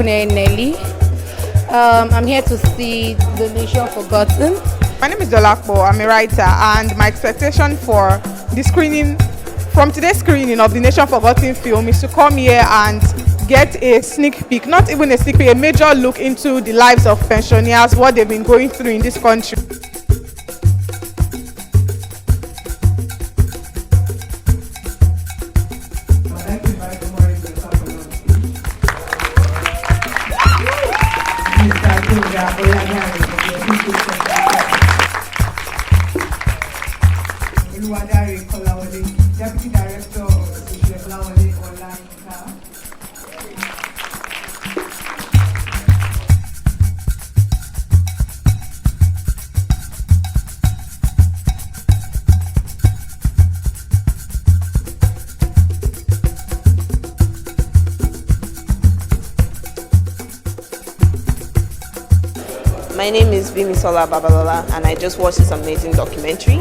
Nelly. I'm here to see The Nation Forgotten. My name is Dolakbo. I'm a writer, and my expectation for the screening, from today's screening of The Nation Forgotten film, is to come here and get a sneak peek, not even a sneak peek, a major look into the lives of pensioners, what they've been going through in this country. Deputy Director of the Online. My name is Bimisola Babalola, and I just watched this amazing documentary.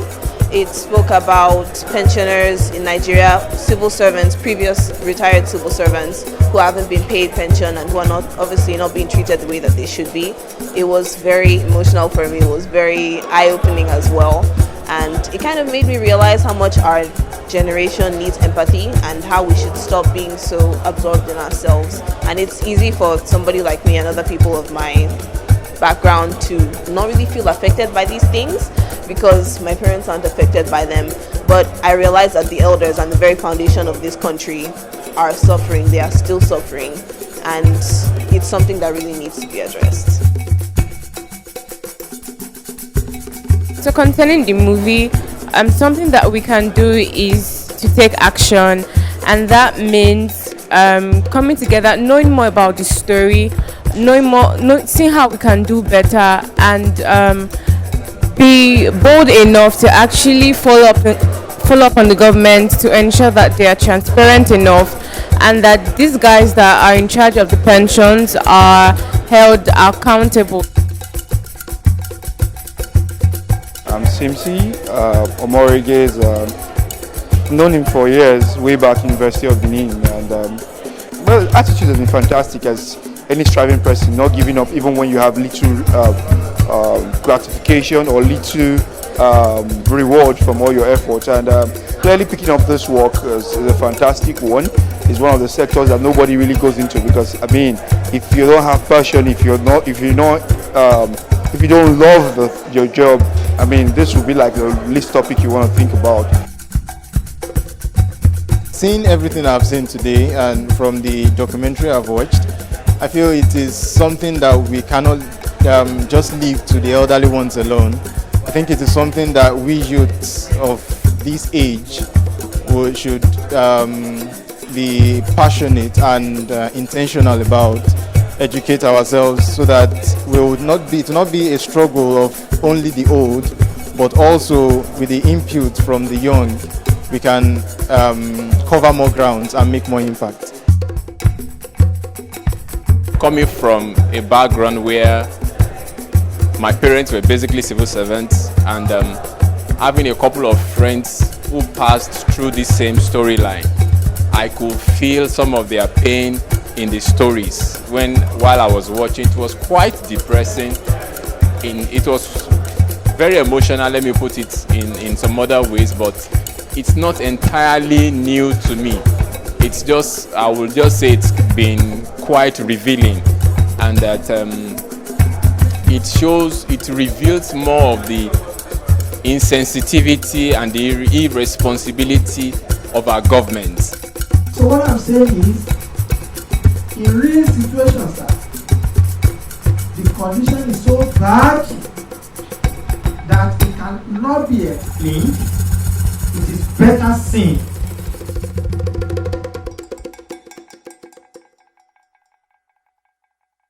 It spoke about pensioners in Nigeria, civil servants, previous retired civil servants who haven't been paid pension and who are obviously not being treated the way that they should be. It was very emotional for me. It was very eye-opening as well. And it kind of made me realize how much our generation needs empathy and how we should stop being so absorbed in ourselves. And it's easy for somebody like me and other people of my background to not really feel affected by these things because my parents aren't affected by them. But I realize that the elders and the very foundation of this country are suffering. They are still suffering, and it's something that really needs to be addressed. So concerning the movie, something that we can do is to take action, and that means coming together, knowing more about the story, seeing how we can do better, and be bold enough to actually follow up on the government to ensure that they are transparent enough and that these guys that are in charge of the pensions are held accountable. I'm Simsi Omorige's. Known him for years, way back University of Benin, and well, attitude has been fantastic as any striving person, not giving up even when you have little gratification or little reward from all your efforts. And clearly picking up this work is a fantastic one. It's one of the sectors that nobody really goes into because, I mean, if you don't have passion, if you don't love your job, I mean, this will be like the least topic you want to think about. Seeing everything I've seen today and from the documentary I've watched, I feel it is something that we cannot just leave to the elderly ones alone. I think it is something that we youths of this age should be passionate and intentional about, educate ourselves so that it will not be a struggle of only the old, but also with the input from the young, we can cover more grounds and make more impact. Coming from a background where my parents were basically civil servants, and having a couple of friends who passed through this same storyline, I could feel some of their pain in the stories. While I was watching, it was quite depressing. It was very emotional, let me put it in some other ways, but it's not entirely new to me. It's just, I will just say it's been quite revealing, and that it reveals more of the insensitivity and the irresponsibility of our government. So what I'm saying is, in real situations, sir, the condition is so bad that it cannot be explained. It is better seen